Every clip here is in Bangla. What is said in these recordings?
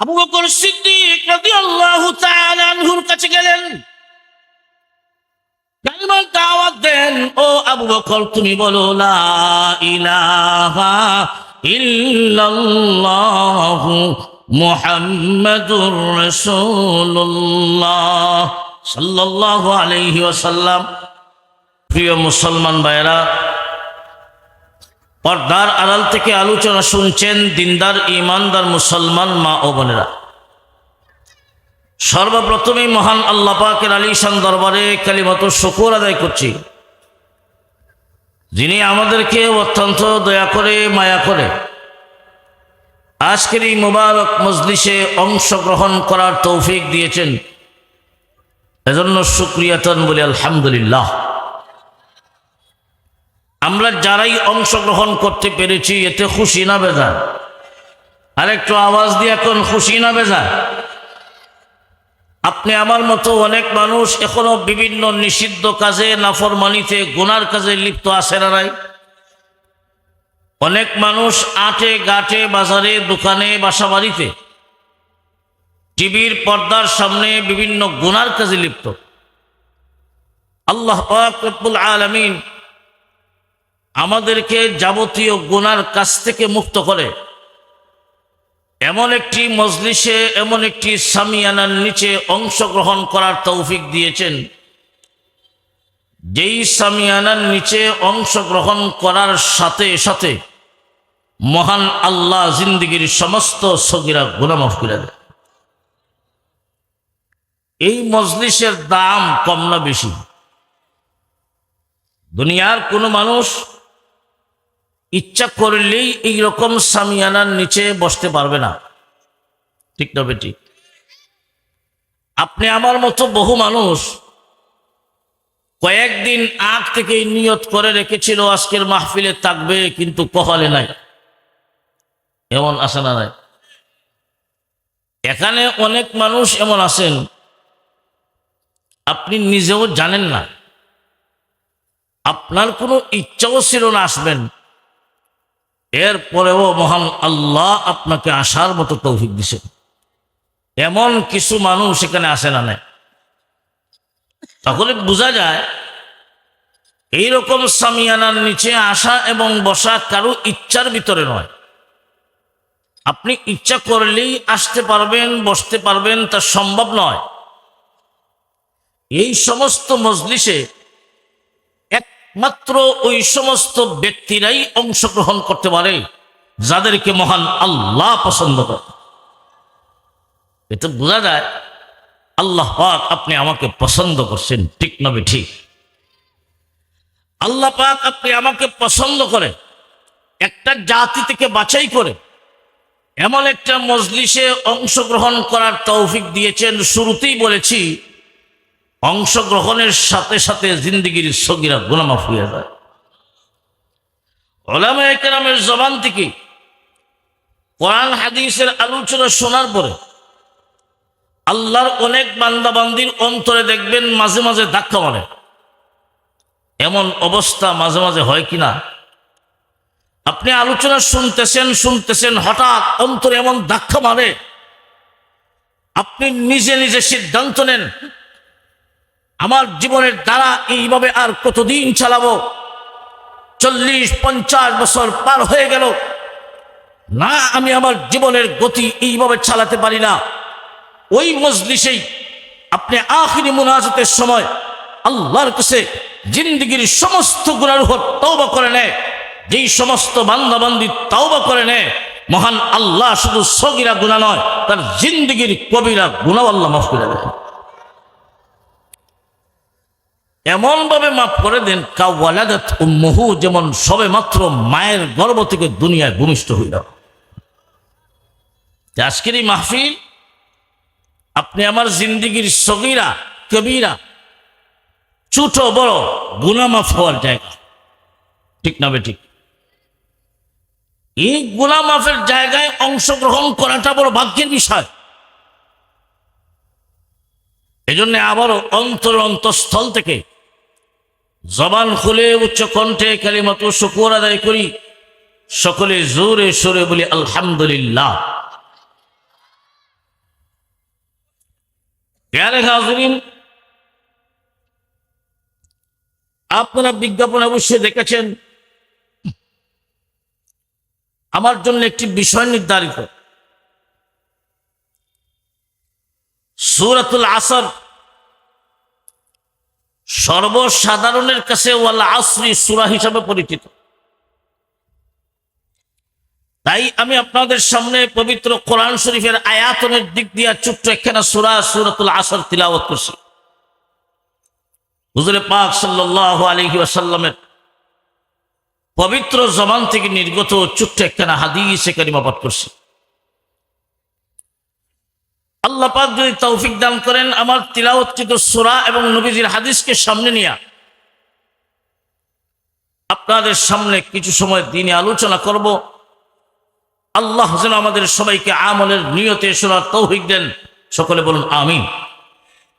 আবু বকর সিদ্দিক রাদিয়াল্লাহু তাআলা আনহুর কাছে গেলেন, কালিমার দাওয়াত দেন। ও আবু বকর, তুমি বলো লা ইলাহা ইল্লাল্লাহু মুহাম্মাদুর রাসূলুল্লাহ সাল্লাল্লাহু আলাইহি ওয়াসাল্লাম। প্রিয় মুসলমান ভাইরা, পর্দার আড়াল থেকে আলোচনা শুনছেন দিনদার ইমানদার মুসলমান মা ও বোনেরা। সর্বপ্রথমেই মহান আল্লাহ পাকের আলিশান দরবারে কালিমাতুর শুকর আদায় করছি, যিনি আমাদেরকে অত্যন্ত দয়া করে মায়া করে আজকের এই মুবারক মজলিসে অংশগ্রহণ করার তৌফিক দিয়েছেন। এজন্য শুকরিয়াতন বলি আলহামদুলিল্লাহ। আমরা যারাই অংশগ্রহণ করতে পেরেছি এতে খুশি না বেজার? আরেকটু আওয়াজ দিয়ে এখন খুশি না বেজার? আপনি আমার মতো অনেক মানুষ এখনো বিভিন্ন নিষিদ্ধ কাজে, নাফরমানিতে, গুনার কাজে লিপ্ত আছে না নাই? অনেক মানুষ আটে গাটে, বাজারে, দোকানে, বাসা বাড়িতে, টিভির পর্দার সামনে বিভিন্ন গুনার কাজে লিপ্ত। আল্লাহ পাক রব্বুল আলামিন আমাদেরকে যাবতীয় গুনার কাছ থেকে মুক্ত করে এমন একটি মজলিসে, এমন একটি সামিয়ানার নিচে অংশগ্রহণ করার তৌফিক দিয়েছেন, যেই সামিয়ানার নিচে অংশগ্রহণ করার সাথে সাথে মহান আল্লাহ জিন্দেগীর সমস্ত সগীরা গুনাহ মাফ করে দেন। এই মজলিসের দাম কম না বেশি? দুনিয়ার কোনো মানুষ ইচ্ছা করলেই এইরকম সামিয়ানার নিচে বসতে পারবে না, ঠিক না বেটি? আপনি আমার মতো বহু মানুষ কয়েকদিন আগ থেকে নিয়ত করে রেখেছিল আজকের মাহফিলে থাকবে, কিন্তু কপালে নাই। এমন আসে না নাই? এখানে অনেক মানুষ এমন আছেন আপনি নিজেও জানেন না, আপনার কোনো ইচ্ছাও ছিল না আসবেন, এরপরেও মহান আল্লাহ আপনাকে আসার মতো তৌফিক দিছেন। এমন কিছু মানুষ এখানে আসে না নাই? তাহলে বোঝা যায় এইরকম সামিয়ানার নিচে আসা এবং বসা কারো ইচ্ছার ভিতরে নয়। আপনি ইচ্ছা করলেই আসতে পারবেন, বসতে পারবেন, তা সম্ভব নয়। এই সমস্ত মজলিসে একমাত্র ওই সমস্ত ব্যক্তিরাই অংশগ্রহণ করতে পারে যাদেরকে মহান আল্লাহ পছন্দ করে। এতে বোঝা যায় আল্লাহ পাক আপনি আমাকে পছন্দ করছেন, ঠিক না ঠিক? আল্লাহ পাক আপনি আমাকে পছন্দ করে একটা জাতি থেকে বাছাই করে এমন একটা মজলিসে অংশগ্রহণ করার তৌফিক দিয়েছেন। শুরুতেই বলেছি, অংশগ্রহণের সাথে সাথে জিন্দেগীর সগীরা গুনাহ মাফ হয়ে যায়। উলামায়ে কেরামের জবান থেকে কোরআন হাদিসের আলোচনা শোনার পরে আল্লাহর অনেক বান্দা বান্দির অন্তরে দেখবেন মাঝে মাঝে ধাক্কা মারে। এমন অবস্থা মাঝে মাঝে হয় কিনা? আপনি আলোচনা শুনতেছেন, হঠাৎ অন্তরে এমন ধাক্কা মারে, আপনি নিজে নিজে সিদ্ধান্ত নেন, আমার জীবনের দ্বারা এইভাবে আর কতদিন চালাবো? 40-50 বছর পার হয়ে গেল না, আমি আমার জীবনের গতি এইভাবে চালাতে পারি না। ওই মজলিসেই আপনি আখিরি মুনাজাতের সময় আল্লাহর কাছে জিন্দেগীর সমস্ত গুনার উপর তওবা করে নেয়। যেই সমস্ত বান্দা বান্দি তওবা করে নেয়, মহান আল্লাহ শুধু সগীরা গুনাহ নয়, তার জিন্দেগীর কবিরা গুনাহ আল্লাহ মাফ করে দেন। এমন ভাবে মাফ করে দেন কাওয়ালাদাত উম্মুহু, যেমন সবে মাত্র মায়ের গর্ভ থেকে দুনিয়ায় ভূমিষ্ঠ হইল। আজকের এই মাহফিল আপনি আমার জিন্দেগীর সগীরা কবিরা, ছোট বড় গুনাহ মাফ হওয়ার জায়গা, ঠিক না বেঠিক? এই গুনাহ মাফের জায়গায় অংশগ্রহণ করাটা বড় ভাগ্যের বিষয়। এজন্য আবারও অন্তরস্থল থেকে জবান খুলে উচ্চ কণ্ঠে কালিমাতু শুকর আদায় করি, সকলে জোরে সোরে বলি আলহামদুলিল্লাহ। প্যারে হাজরিন, আপনারা বিজ্ঞাপন অবশ্যই দেখেছেন। আমার জন্য একটি বিষয় নির্ধারিত, সূরাতুল আসর সর্বসাধারণের কাছে ওয়াল আসরি সূরা হিসাবে পরিচিত। তাই আমি আপনাদের সামনে পবিত্র কোরআন শরীফের আয়াতনের দিক দিয়ে ছোট্ট একখানা সূরাতুল আসর তিলাওয়াত করছি। হুজুরে পাক সাল্লাল্লাহু আলাইহি ওয়াসাল্লামের পবিত্র জবান থেকে নির্গত ছোট্ট একখানা হাদিসে কারিমা পাঠ করছি। আল্লাহ পাক যদি তৌফিক দান করেন, আমার তিলাওয়াতকৃত সূরা এবং নবীজির হাদিসকে সামনে নিয়ে আপনাদের সামনে কিছু সময় দিনে আলোচনা করব। আল্লাহ যেন আমাদের সবাইকে আমলের নিয়তে শোনার তৌফিক দেন। সকলে বলুন আমিন।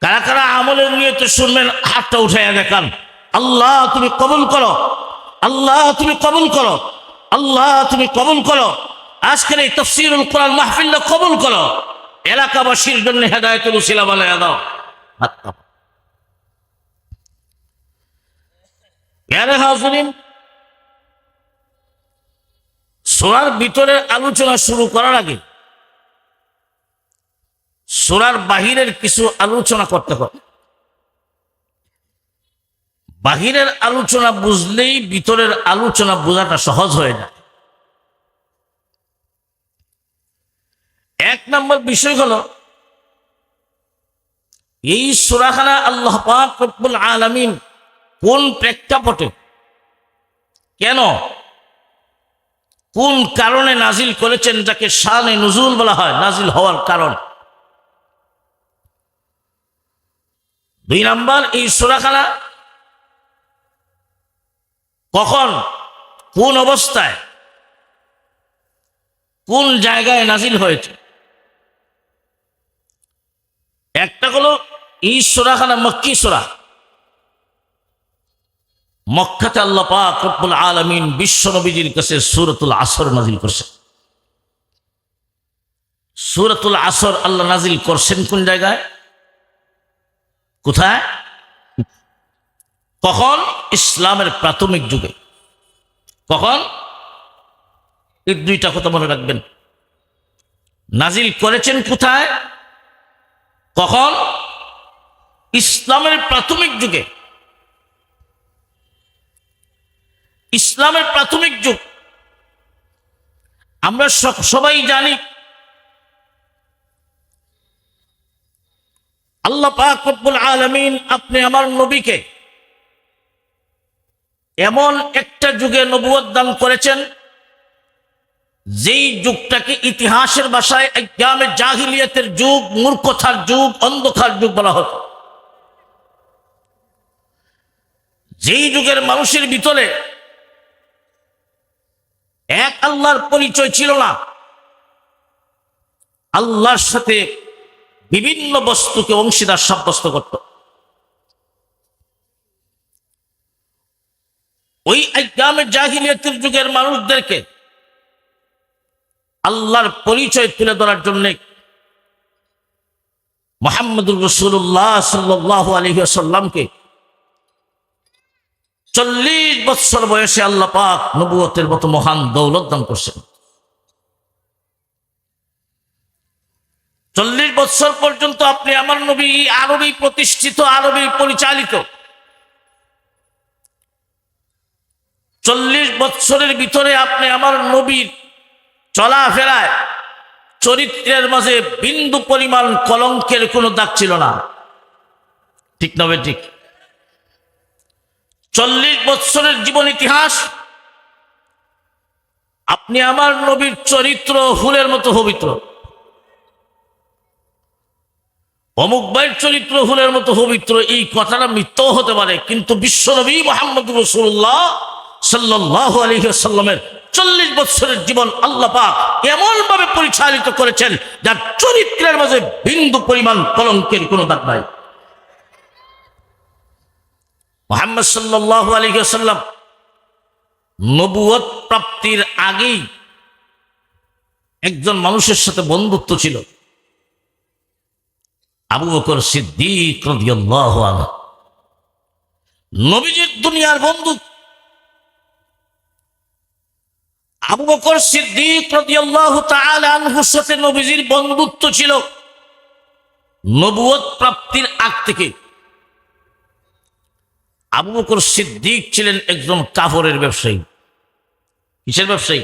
কারা কারা আমলের নিয়তে শুনবেন হাতটা উঠাইয়া দেখান। আল্লাহ তুমি কবুল করো, আল্লাহ তুমি কবুল করো, আল্লাহ তুমি কবুল করো। আজকের এই তাফসীরুল কোরআন মাহফিলটা কবুল করো। এলাকাবাসীর জন্য হেদায়েতের উসিলা বানায়া দাও। প্যারে হাজরিন, সূরার ভিতরের আলোচনা শুরু করার আগে সূরার বাহিরের কিছু আলোচনা করতে হবে। বাহিরের আলোচনা বুঝলেই ভিতরের আলোচনা বোঝাটা সহজ হয়ে যায়। এক নম্বর বিষয় হলো, এই সূরাখানা আল্লাহ পাক রব্বুল আলামিন কোন প্রেক্ষাপটে, কেন, কোন কারণে নাজিল করেছেন, যাকে শানে নুজুল বলা হয়, নাজিল হওয়ার কারণ। দুই নাম্বার, এই সূরাখানা কখন, কোন অবস্থায়, কোন জায়গায় নাজিল হয়েছে। একটা হলো এই সূরাখানা মক্কি সূরা। মক্কাতে আল্লাহ পাক রব্বুল আলামিন বিশ্ব নবীজির কাছে সূরাতুল আসর নাজিল করছেন। সূরাতুল আসর আল্লাহ নাজিল করছেন কোন জায়গায়, কোথায়, কখন? ইসলামের প্রাথমিক যুগে। কখন? এই দুইটা কথা মনে রাখবেন। নাজিল করেছেন কোথায়, কখন? ইসলামের প্রাথমিক যুগে। ইসলামের প্রাথমিক যুগ আমরা সবাই জানি। আল্লাহ পাক রব্বুল আলামিন আপনি আমার নবীকে এমন একটা যুগে নবুয়ত দান করেছেন, যেই যুগটাকে ইতিহাসের ভাষায় আইয়ামে জাহিলিয়াতের যুগ, মূর্খতার যুগ, অন্ধকার যুগ বলা হতো। যেই যুগের মানুষের ভিতরে এক আল্লাহর পরিচয় ছিল না, আল্লাহর সাথে বিভিন্ন বস্তুকে অংশীদার সাব্যস্ত করত। ওই আইয়ামে জাহিলিয়াতের যুগের মানুষদেরকে আল্লাহর পরিচয় তুলে ধরার জন্য মুহাম্মদুর রাসূলুল্লাহ সাল্লাল্লাহু আলাইহি ওয়াসাল্লামকে 40 বছর বয়সে আল্লাহ পাক নবুয়তের মতো মহান দৌলত দান করছেন। 40 বছর পর্যন্ত আপনি আমার নবী আরবি প্রতিষ্ঠিত, আরবি পরিচালিত। 40 বছরের ভিতরে আপনি আমার নবীর চলাফেরায়, চরিত্রের মাঝে বিন্দু পরিমাণ কলঙ্কের কোনো দাগ ছিল না। ঠিক না ঠিক? 40 বছরের জীবন ইতিহাস আপনি আমার নবীর চরিত্র ফুলের মতো পবিত্র। অমুক ভাইয়ের চরিত্র ফুলের মতো পবিত্র, এই কথাটা মিথ্যাও হতে পারে, কিন্তু বিশ্বনবী মুহাম্মদুর রাসূলুল্লাহ সাল্লাল্লাহু আলাইহি ওয়াসাল্লামের 40 বছরের জীবন আল্লাহ পাক এমন ভাবে পরিচালিত করেছেন, যার চরিত্রের মাঝে বিন্দু পরিমাণ কলঙ্কের কোনো দাগ নাই। মুহাম্মদ সাল্লাল্লাহু আলাইহি ওয়াসাল্লাম নবুয়ত প্রাপ্তির আগেই একজন মানুষের সাথে বন্ধুত্ব ছিল। আবু বকর সিদ্দিক রাদিয়াল্লাহু আনহু, নবীজির দুনিয়ার বন্ধু। আবু বকর সিদ্দিক রাদিয়াল্লাহু তাআলা আনহুর সাথে নবীজির বন্ধুত্ব ছিল নবুয়ত প্রাপ্তির আগ থেকে। আবু বকর সিদ্দিক ছিলেন একজন কাফরের ব্যবসায়ী। কিসের ব্যবসায়ী?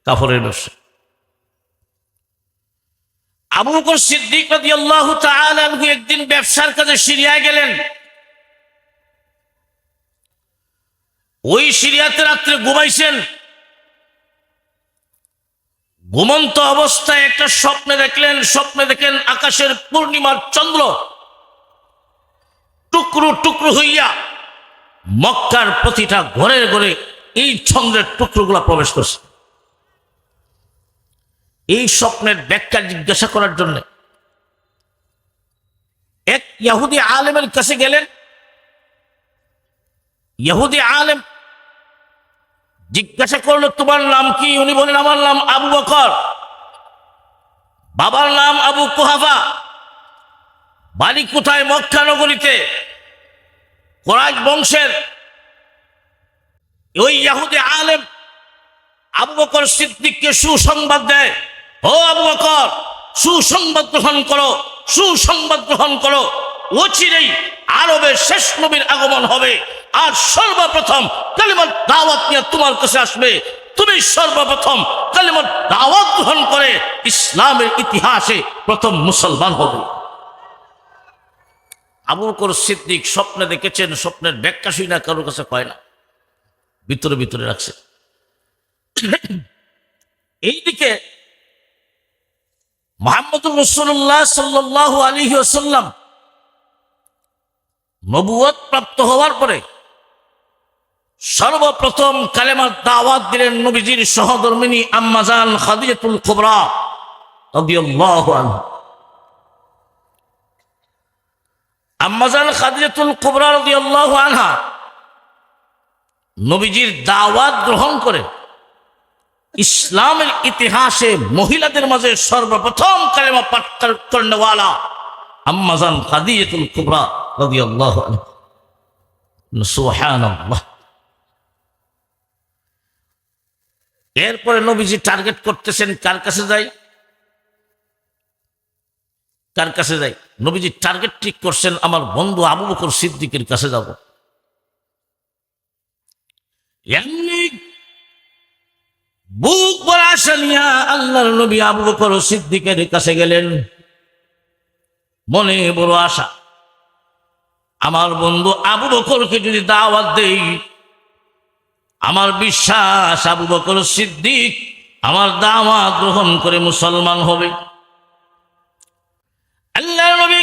কাফরের ব্যবসায়ী। আবু বকর সিদ্দিক রাদিয়াল্লাহু তাআলা আনহু একদিন ব্যবসার কাজে সিরিয়ায় গেলেন। ওই সিরিয়াতে রাত্রে ঘুমাইছেন। ঘুমন্ত অবস্থায় একটা স্বপ্নে দেখলেন। স্বপ্নে দেখেন আকাশের পূর্ণিমার চন্দ্র টুকরো টুকরো হইয়া মক্কার প্রতিটা ঘরে ঘরে এই চন্দ্রের টুকরোগুলা প্রবেশ করছে। এই স্বপ্নের ব্যাখ্যা জিজ্ঞাসা করার জন্য এক ইহুদি আলেমের কাছে গেলেন। ইহুদি আলেম জিজ্ঞাসা করলো, তোমার নাম কি? উনি বলেন, আমার নাম আবু বকর, বাবার নাম আবু কুহাফা, বাড়ি কোথায়? মক্কা নগরীতে, কুরাইশ বংশের। ওই ইহুদি আলেম আবু বকর সিদ্দিককে সুসংবাদ দেয়, ও আবু বকর, সুসংবাদ গ্রহণ করো, সুসংবাদ গ্রহণ করো, অচিরেই আরবের শেষ নবীর আগমন হবে, আর সর্বপ্রথম কালিমার দাওয়াত নিয়ে তোমার কাছে আসবে। তুমি সর্বপ্রথম কালিমার দাওয়াত গ্রহণ করে ইসলামের ইতিহাসে প্রথম মুসলমান হবে। আবু বকর সিদ্দিক স্বপ্নে দেখেছেন, স্বপ্নের ব্যাখ্যা শুই না, কারোর কাছে কয় না, ভিতরে ভিতরে রাখছে। এইদিকে মুহাম্মদুর রাসূলুল্লাহ সাল্লাল্লাহু আলাইহি ওয়াসাল্লাম নবুয়ত প্রাপ্ত হওয়ার পরে সর্বপ্রথম কালেমার দাওয়াত দিলেন নবীজির সহধর্মিণী আম্মা জান খাদিজাতুল কুবরা রাদিয়াল্লাহু আনহা। আম্মা জান খাদিজাতুল কুবরা রাদিয়াল্লাহু আনহা নবীজির দাওয়াত গ্রহণ করে ইসলামের ইতিহাসে মহিলাদের মাঝে সর্বপ্রথম কালেমা পাঠ করনেওয়ালা আম্মা জান খাদিজাতুল কুবরা রাদিয়াল্লাহু আনহা। সুবহানাল্লাহ। এরপরে নবীজি টার্গেট করতেছেন কার কাছে যাই, কার কাছে যাই? নবীজি টার্গেট ঠিক করছেন আমার বন্ধু আবু বকর সিদ্দিকের কাছে যাব। এমনি বুক ভরা আশা নিয়া আল্লাহর নবী আবু বকর সিদ্দিকের কাছে গেলেন। মনে বড় আশা, আমার বন্ধু আবু বকরকে যদি দাওয়াত দেই, আমার বিশ্বাস আবু বকর সিদ্দিক আমার দাওয়াত গ্রহণ করে মুসলমান হবে। আল্লাহর নবী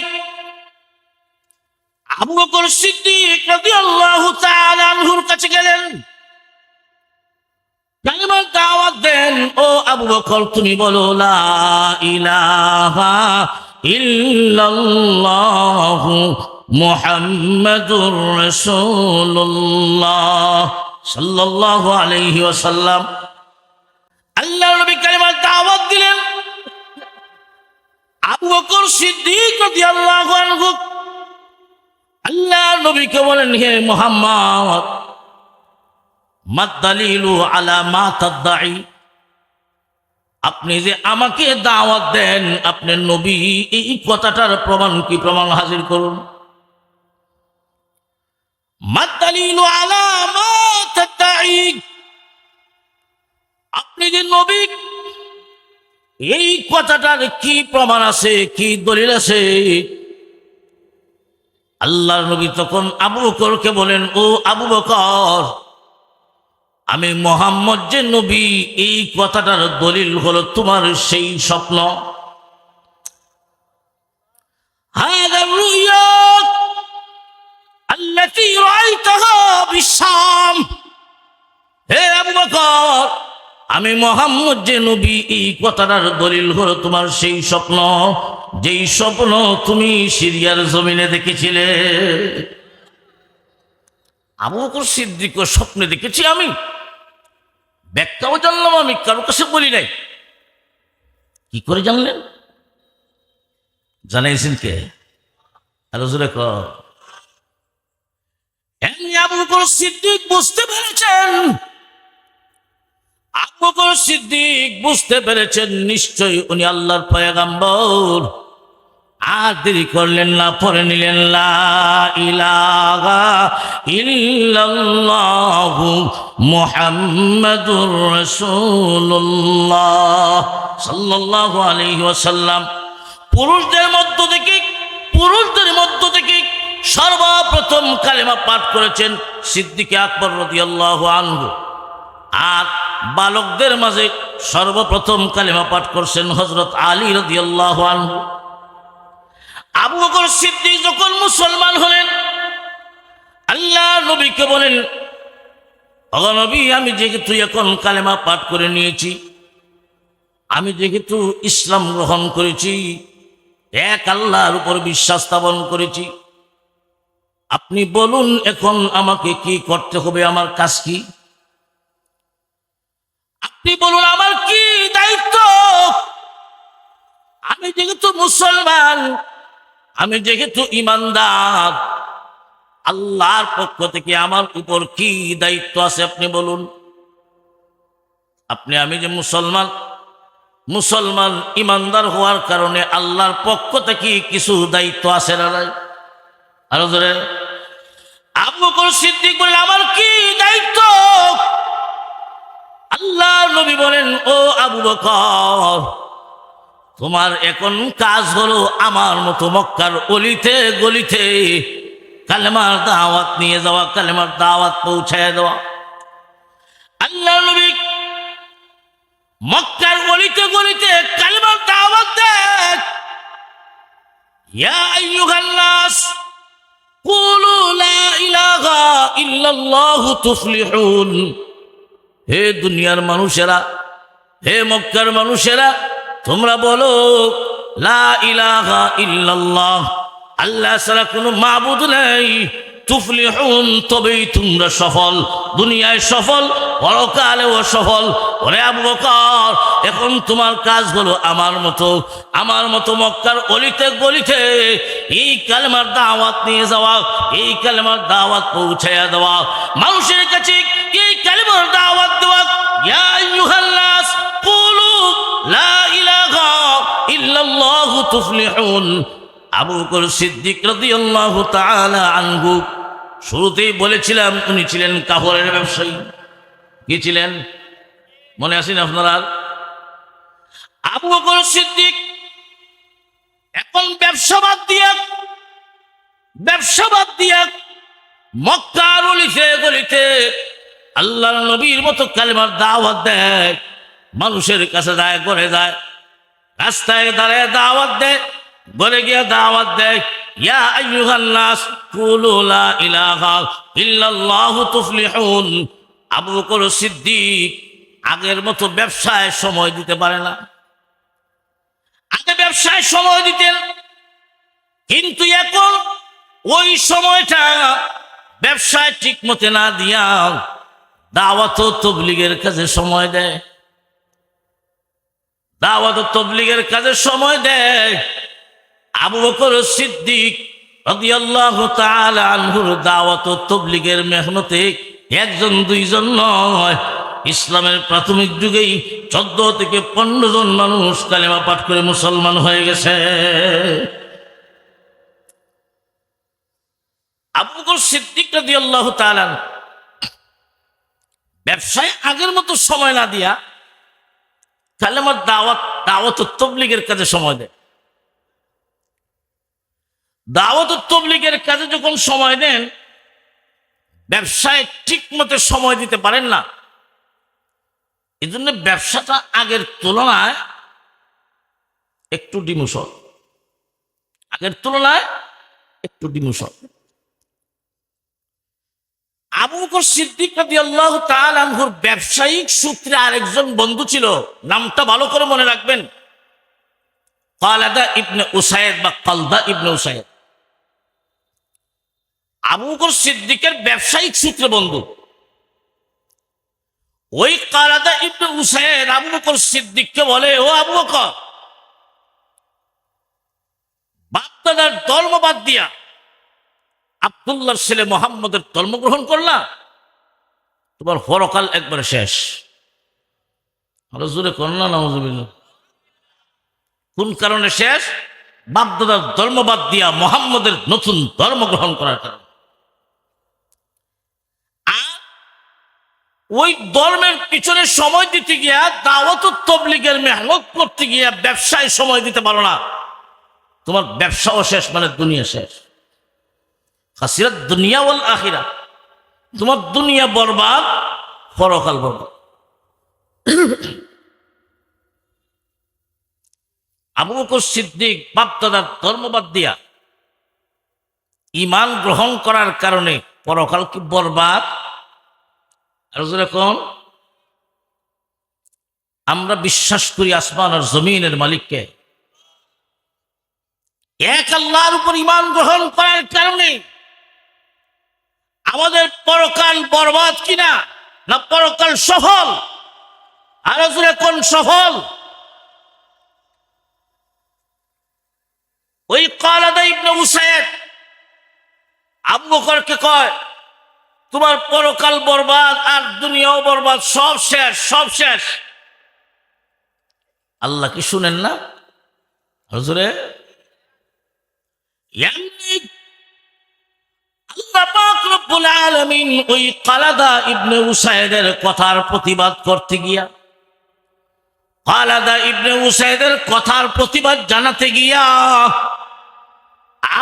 আবু বকর সিদ্দিক রাদিয়াল্লাহু তাআলা আনহুর কাছে গেলেন, কালিমার দাওয়াত দেন। ও আবু বকর, তুমি বলো লা ইলাহা ইল্লাল্লাহু মুহাম্মাদুর রাসূলুল্লাহ সাল্লাল্লাহু আলাইহি ওয়াসাল্লাম। আল্লাহর নবী কালিমার দাওয়াত দিলেন। আবু বকর সিদ্দিক রাদিয়াল্লাহু আনহু আল্লাহর নবীকে বলেন, হে মুহাম্মদ, মাদ-দালিলু আলা মা তাদঈ, আপনি যে আমাকে দাওয়াত দেন, আপনি নবী, এই কথাটার প্রমাণ কি? প্রমাণ হাজির করুন। মাদ-দালিলু আলা মা তাদঈ, আপনি যে নবী, এই কথাটার কি প্রমাণ আছে, কি দলিল আছে? আল্লাহর নবী তখন আবু বকরকে বলেন, ও আবু বকর, আমি মুহাম্মদ যে নবী, এই কথাটার দলিল হলো তোমার সেই স্বপ্ন। হাযা রুয়া আল্লাতী রাআইতাহা বিশাম। হে আবু বকর, আমি মুহাম্মদ যে নবী, এই কথাটার দলিল হলো তোমার সেই স্বপ্ন, যেই স্বপ্ন তুমি সিরিয়ার জমিনে দেখেছিলে। আবু বকর সিদ্দিক স্বপ্নে দেখেছি আমি, ব্যাখ্যাও জানলাম আমি, কারো কাছে বলি নাই। কি করে জানলেন? জানাইছেন কে? আরো জোরে কর। এমনি আবু বকর সিদ্দিক বুঝতে পেরেছেন, আবু বকর সিদ্দিক বুঝতে পেরেছেন নিশ্চয়ই উনি আল্লাহর পয়গম্বর। আর দেরি করলেন না, পড়ে নিলেন লা ইলাহা ইল্লাল্লাহু মুহাম্মাদুর রাসূলুল্লাহ সাল্লাল্লাহু আলাইহি ওয়াসাল্লাম। পুরুষদের মধ্য থেকে সর্বপ্রথম কালেমা পাঠ করেছেন সিদ্দিক আকবর রাদিয়াল্লাহু আনহু। আর বালকদের মাঝে সর্বপ্রথম কালেমা পাঠ করছেন হযরত আলী রাদিয়াল্লাহু আনহু। আবু বকর সিদ্দিক যখন মুসলমান হলেন, আল্লাহ নবীকে বলেন, ওগো নবী, আমি যেহেতু এখন কালেমা পাঠ করে নিয়েছি, আমি যেহেতু ইসলাম গ্রহণ করেছি, এক আল্লাহর উপর বিশ্বাস স্থাপন করেছি, আপনি বলুন এখন আমাকে কি করতে হবে, আমার কাজ কি? আপনি বলুন আমার কি দায়িত্ব? আমি যেহেতু মুসলমান, আমি যেহেতু ইমানদার, আল্লাহর পক্ষ থেকে আমার উপর কি দায়িত্ব আছে আপনি বলুন। আমি যে মুসলমান ইমানদার হওয়ার কারণে আল্লাহর পক্ষ থেকে কিছু দায়িত্ব আছে না নাই? আরো ধরে আবু বকর সিদ্দিক বলেন আমার কি দায়িত্ব? আল্লাহ নবী বলেন, ও আবু বকর, তোমার এখন কাজ হলো আমার মতো মক্কার অলিতে গলিতে কালেমার দাওয়াত নিয়ে যাওয়া, কালেমার দাওয়াত পৌঁছায় দেওয়া। আল্লাহ নবী মক্কার অলিতে গলিতে কালেমার দাওয়াত দেন, ইয়া আইয়ুহান নাস কুলু লা ইলাহা ইল্লাল্লাহু তুফলিহুন। হে দুনিয়ার মানুষেরা, হে মক্কার মানুষেরা, তোমরা বলো লা ইলাহা ইল্লাল্লাহ, আল্লাহ ছাড়া কোনো মাবুদ নেই। তুফলিহুন, তবেই তোমরা সফল, দুনিয়ায় সফল, পরকালেও সফল। ওরে আবু বকর, এখন তোমার কাজ হলো আমার মতো মক্কার অলিতে গলিতে এই কালেমার দাওয়াত নিয়ে যাওয়া, এই কালেমার দাওয়াত পৌঁছায়া দেওয়া, মানুষের কাছে এই কালেমার দাওয়াত দেওয়া। ইয়া আইয়ুহান নাস কুলু লা ইলাহা ইল্লাল্লাহু তুফলিহুন। আবু বকর সিদ্দিক রাদিয়াল্লাহু তাআলা আনহু, শুরুতেই বলেছিলাম উনি ছিলেন কাপড়ের ব্যবসায়ী। কি ছিলেন মনে আছেন আপনারা? আবু বকর সিদ্দিক এখন ব্যবসা বাদ দিয়া মক্কার অলিতে গলিতে আল্লাহর নবীর মতো কালেমার দাওয়াত দেয়, মানুষের কাছে যায়, ঘরে যায়, রাস্তায় দাঁড়ায় দাওয়াত দেয়, ঘরে গিয়ে দাওয়াত দেয়, ইয়া আইয়ুহান নাস কুলু লা ইলাহা ইল্লাল্লাহু তুফলিহুন। আবু বকর সিদ্দিক আগের মতো ব্যবসায় সময় দিতে পারে না। আগে ব্যবসায় সময় দিতেন, কিন্তু এখন ওই সময়টা ব্যবসায় ঠিক মতো না দিয়া দাওয়াত ও তাবলীগের কাজে সময় দেয়, দাওয়াত ও তাবলীগের কাজে সময় দেয়। আবু বকর সিদ্দিক রাদিয়াল্লাহু তাআলা আনহুর দাওয়াত ও তাবলীগের মেহনতে একজন দুইজন নয়, ইসলামের প্রাথমিক যুগেই 14 থেকে 15 জন মানুষ কালেমা পাঠ করে মুসলমান হয়ে গেছে। আবু বকর সিদ্দিক রাদিয়াল্লাহু তাআলা ব্যবসায় আগের মতো সময় না দিয়া কালেমার দাওয়াত ও তাবলীগের কাজে সময় দেয়। দাওয়াত ও তাবলীগের কাজে যখন সময় দেন, ব্যবসায় ঠিক মতো সময় দিতে পারেন না। এই জন্য ব্যবসাটা আগের তুলনায় একটু ডিমোশন, আবু বকর সিদ্দিক রাদিয়াল্লাহু তাআলা আনহুর ব্যবসায়িক সূত্রে আরেকজন বন্ধু ছিল, নামটা ভালো করে মনে রাখবেন, কালাদা ইবনে উসাইদ বা কালদা ইবনে উসাইদ। আবু বকর সিদ্দিকের ব্যবসায়িক সূত্রে বন্ধু। ওই কালাদা ইবনে উসাইদ আবু বকর সিদ্দিককে বলে, ও আবু বকর, দাদার ধর্ম বাদ দিয়া আব্দুল্লাহর ছেলে মোহাম্মদের ধর্ম গ্রহণ করলা, তোমার পরকাল একবারে শেষ। আরো জোরে করলা নাউজুবিল্লাহ। কোন কারণে শেষ? বাপদাদার ধর্ম বাদ দিয়া মোহাম্মদের নতুন ধর্ম গ্রহণ করার কারণে। আর ওই ধর্মের পিছনে সময় দিতে গিয়া, দাওয়াত তাবলীগের মেহনত করতে গিয়া ব্যবসায় সময় দিতে পারো না, তোমার ব্যবসাও শেষ, মানে দুনিয়া শেষ। খাসিরাত দুনিয়া ওয়াল আখিরা, তোমার দুনিয়া বরবাদ, পরকাল বরবাদ। আবু বকর সিদ্দিক বাপদাদার ধর্মবাদ দিয়া ঈমান গ্রহণ করার কারণে পরকাল কি বরবাদ? আর যেরকম আমরা বিশ্বাস করি আসমান আর জমিনের মালিককে, এক আল্লাহর উপর ঈমান গ্রহণ করার কারণে আমাদের পরকাল বরবাদ কিনা, না পরকাল সফল? আর যেরকম সফল। ওই কালাদা ইবনে উসাইদ আবু বকরকে কয়, তোমার পরকাল বরবাদ আর দুনিয়াও বরবাদ, সব শেষ, সব শেষ। আল্লাহ কি শুনেন না? হুজুরে আল্লাহ পাক রব্বুল আলামিন ওই কালাদা ইবনে উসাইদের কথার প্রতিবাদ করতে গিয়া, কালাদা ইবনে উসাইদের কথার প্রতিবাদ জানাতে গিয়া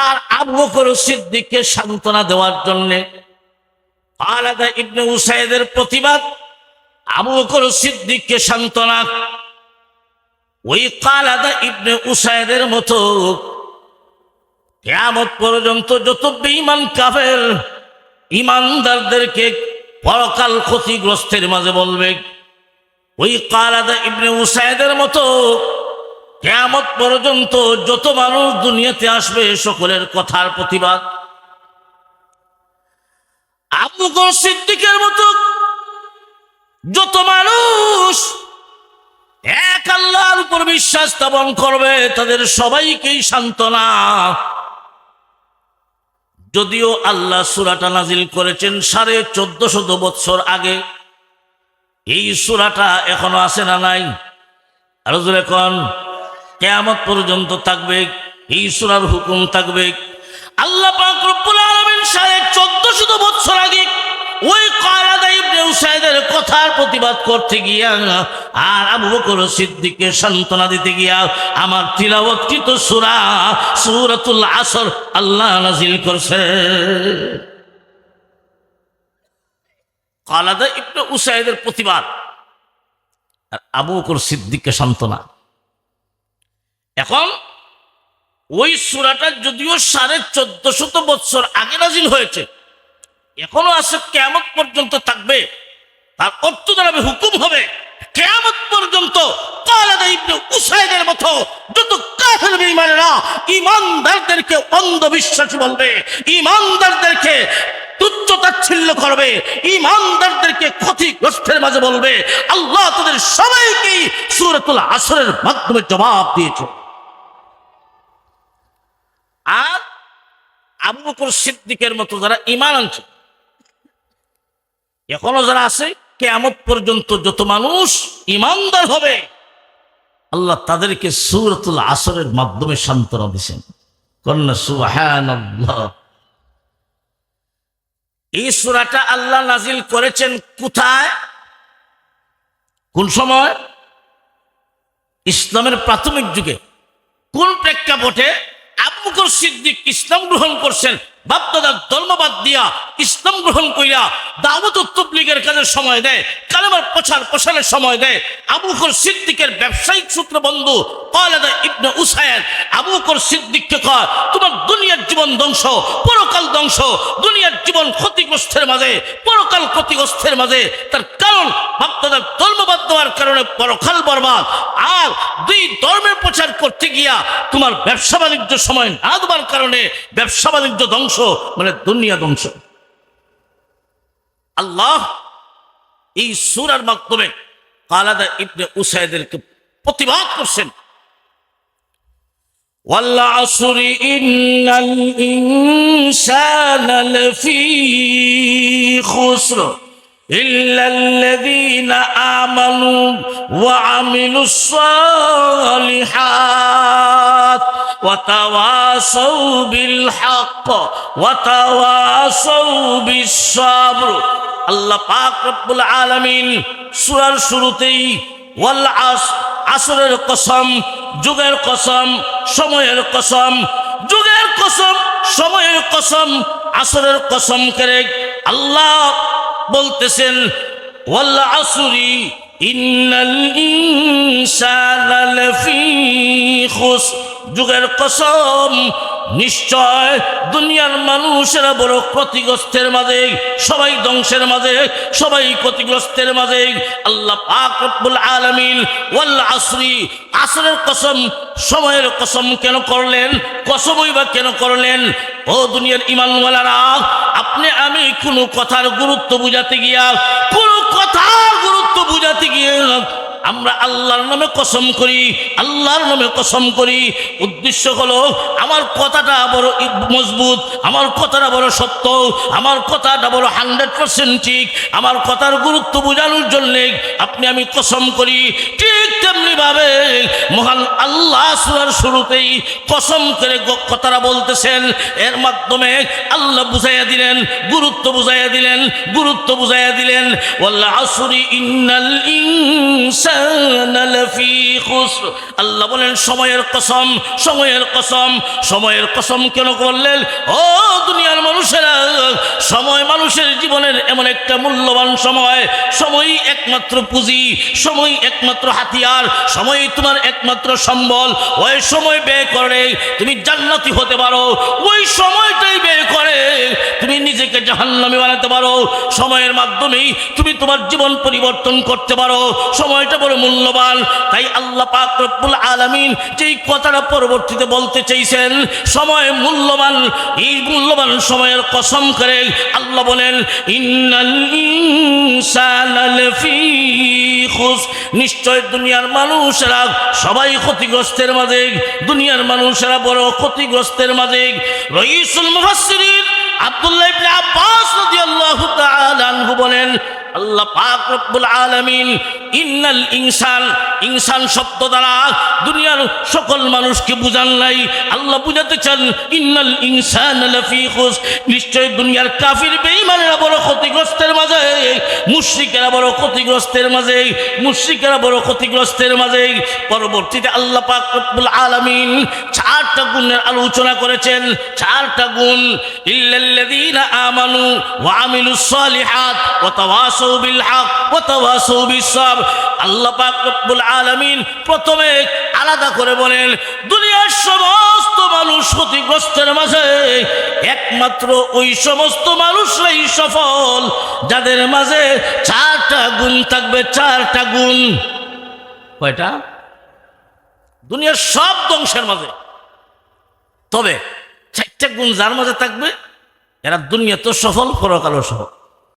আর আবু বকর সিদ্দিককে সান্ত্বনা দেওয়ার জন্য কালাদা ইবনে উসাইদের প্রতিবাদ, আবু বকর সিদ্দিককে সান্ত্বনা, ওই কালাদা ইবনে উসাইদের মতো কিয়ামত পর্যন্ত যত বেঈমান কাফের ঈমানদারদেরকে পরকাল ক্ষতিগ্রস্তের মাঝে বলবে, ওই কালাদা ইবনে উসাইদের মতো কিয়ামত পর্যন্ত যত মানুষ দুনিয়াতে আসবে সকলের কথার প্রতিবাদ। আবু বকর সিদ্দিকের মতো যত মানুষ এক আল্লাহর উপর বিশ্বাস স্থাপন করবে তাদের সবাইকেই সান্ত্বনা। যদিও আল্লাহ সূরাটা নাজিল করেছেন 1450 বছর আগে, এই সূরাটা এখনো আছে না নাই? আর যখন কিয়ামত পর্যন্ত থাকবে, এই সূরার হুকুম থাকবে। আল্লাহ পাক রব্বুল আলামিন 1450 বছর আগে ওই কালাদা ইবনে উসাইদের কথার প্রতিবাদ করতে গিয়া আর আবু বকর সিদ্দিককে সান্ত্বনা দিতে গিয়া আমার তিলাওয়াতকৃত সূরা সূরাতুল আসর আল্লাহ নাজিল করছে। কালাদা ইবনে উসাইদের প্রতিবাদ আর আবু বকর সিদ্দিককে সান্ত্বনা। এখন ওই সূরাটা যদিও 1450 বছর আগে নাজিল হয়েছে, এখনো আছে, কিয়ামত পর্যন্ত থাকবে, তার অর্থ দাঁড়াবে, হুকুম হবে কিয়ামত পর্যন্ত কালাদা ইবনে উসাইদের মতো যত কাফের বেঈমানেরা ঈমানদারদেরকে অন্ধবিশ্বাসী বলবে, ঈমানদারদেরকে তুচ্ছ তাচ্ছিল্য করবে, ঈমানদারদেরকে ক্ষতিগ্রস্তের মাঝে বলবে, আল্লাহ তাদের সবাইকেই সূরাতুল আসরের মাধ্যমে জবাব দিয়েছে। আর আবু বকর সিদ্দিকের মতো যারা ঈমান আনছে, এখনো যারা আছে, কিয়ামত পর্যন্ত যত মানুষ ঈমানদার হবে আল্লাহ তাদেরকে সূরাতুল আসরের মাধ্যমে সান্ত্বনা দিয়েছেন। কন্যা সুবহানাল্লাহ। এই সূরাটা আল্লাহ নাজিল করেছেন কোথায়, কোন সময়? ইসলামের প্রাথমিক যুগে। কোন প্রেক্ষাপটে? আবু বকর সিদ্দিক ইসলাম গ্রহণ করছেন, বাপদাদার ধর্মবাদ দিয়া ইসলাম গ্রহণ কইরা দাওয়াত তাবলীগের কাজে সময় দেয়, কালেমার প্রচার প্রসারের সময় দেয়। আবু বকর সিদ্দিকের ব্যবসায়িক সূত্র বন্ধু কালাদা ইবনে উসাইদ আবু বকর সিদ্দিককে কয়, তোমার দুনিয়ার জীবন ধ্বংস, পরকাল ধ্বংস, দুনিয়ার জীবন ক্ষতিগ্রস্তের মাঝে, পরকাল ক্ষতিগ্রস্তের মাঝে। তার কারণ বাপদাদার ধর্মবাদ দেওয়ার কারণে পরকাল বরবাদ, আর দুই ধর্মের প্রচার করতে গিয়া তোমার ব্যবসা বাণিজ্য সময় না দেওয়ার কারণে ব্যবসা বাণিজ্য ধ্বংস, মানে দুনিয়া ধ্বংস। আল্লাহ এই সূরার মাধ্যমে কালাদা ইবনে উসাইদকে প্রতিবাদ করছেন। والعصر إن الإنسان لفي خسر إلا الذين آمنوا وعملوا الصالحات وتواصوا بالحق وتواصوا بالصبر আল্লাহ পাক রব্বুল আলামিন সূরার শুরুতেই ওয়াল আসরের কসম, যুগের কসম, সময়ের কসম, যুগের কসম, সময়ের কসম, আসরের কসম করে আল্লাহ বলতেছেন ওয়াল আসরি ইন্নাল ইনসানা লাফি খুসর, যুগের কসম, নিশ্চয় দুনিয়ার মানুষেরা বড় ক্ষতিগ্রস্তের মাঝে, সবাই ধ্বংসের মাঝে, সবাই ক্ষতিগ্রস্তের মাঝে। আল্লাহ পাক রব্বুল আলামিন ওয়াল আসরি, আসরের কসম, সময়ের কসম কেন করলেন? কসমই বা কেন করলেন? ও দুনিয়ার ঈমানওয়ালারা, আপনি আমি কোনো কথার গুরুত্ব বুঝাতে গিয়া, কোনো কথার গুরুত্ব বুঝাতে গিয়ে আমরা আল্লাহর নামে কসম করি, আল্লাহর নামে কসম করি। উদ্দেশ্য হলো আমার কথাটা বড় মজবুত, আমার কথাটা বড় সত্য, আমার কথাটা বড় 100% ঠিক, আমার কথার গুরুত্ব বোঝানোর জন্যে আপনি আমি কসম করি। ঠিক তেমনি ভাবে মহান আল্লাহ সূরার শুরুতেই কসম করে কথাটা বলতেছেন, এর মাধ্যমে আল্লাহ বুঝাইয়া দিলেন, গুরুত্ব বুঝাইয়া দিলেন, গুরুত্ব বুঝাইয়া দিলেন। ওয়াল আসরি ইন্নাল ইনসানা লাফি খুসর, আল্লাহ বলেন সময়ের কসম, সময়ের কসম। সময়ের কসম কেন করলেন? ও দুনিয়ার মানুষেরা, সময় মানুষের জীবনের এমন একটা মূল্যবান সময়। সময়ই একমাত্র পুঁজি, সময় একমাত্র হাতিয়ার, সময় তোমার একমাত্র সম্বল। ওই সময় ব্যয় করে তুমি জান্নাতি হতে পারো, ওই সময়টাই ব্যয় করে তুমি নিজেকে জাহান্নামী বানাতে পারো। সময়ের মাধ্যমেই তুমি তোমার জীবন পরিবর্তন করতে পারো। সময়টা বড় মূল্যবান। তাই আল্লাহ পাক রব্বুল আলামিন যেই কথাটা পরবর্তীতে বলতে চাইছেন, সময় মূল্যবান, এই মূল্যবান সময়ের কসম করে আল্লাহ বলেন ইন্নাল ইনসানা লাফি খুসর, নিশ্চয় দুনিয়ার মানুষেরা সবাই ক্ষতিগ্রস্তের মাঝে, দুনিয়ার মানুষেরা বড় ক্ষতিগ্রস্তের মাঝে। রাইসুল মুফাসসিরিন আব্দুল্লাহ ইবনে আব্বাস রাদিয়াল্লাহু তাআলা আনহু বলেন, আল্লাহ পাক রব্বুল আলামিন ইন্নাল ইনসান, ইনসান শব্দ দ্বারা দুনিয়ার সকল মানুষকে বুঝান নাই। আল্লাহ বুঝাতে চান ইন্নাল ইনসানা লাফি খুসর, নিশ্চয় দুনিয়ার কাফির বেঈমানেরা বড় ক্ষতিগ্রস্তের মাঝে, মুশরিকেরা বড় ক্ষতিগ্রস্তের মাঝে, মুশরিকেরা বড় ক্ষতিগ্রস্তের মাঝে। পরবর্তীতে আল্লাহ পাক রব্বুল আলামিন 4টা গুণের আলোচনা করেছেন, 4টা গুণ। ইল্লাল্লাযীনা আমানু ওয়া আমিলুস সালিহাত ওয়া তাওয়াসাউ বিল হক ওয়া তাওয়াসাউ বিস সবর। আল্লাহ পাক রব্বুল আলামিন প্রথমে আলাদা করে বলেন দুনিয়ার সমস্ত মানুষ ক্ষতিগ্রস্তের মাঝে, একমাত্র ওই সমস্ত মানুষরাই সফল যাদের মাঝে 4টা গুণ থাকবে। 4টা গুণ। কয়টা? দুনিয়ার সব ধ্বংসের মাঝে, তবে 4টা গুণ যার মাঝে থাকবে এরা দুনিয়া তো সফল, পরকালও সফল।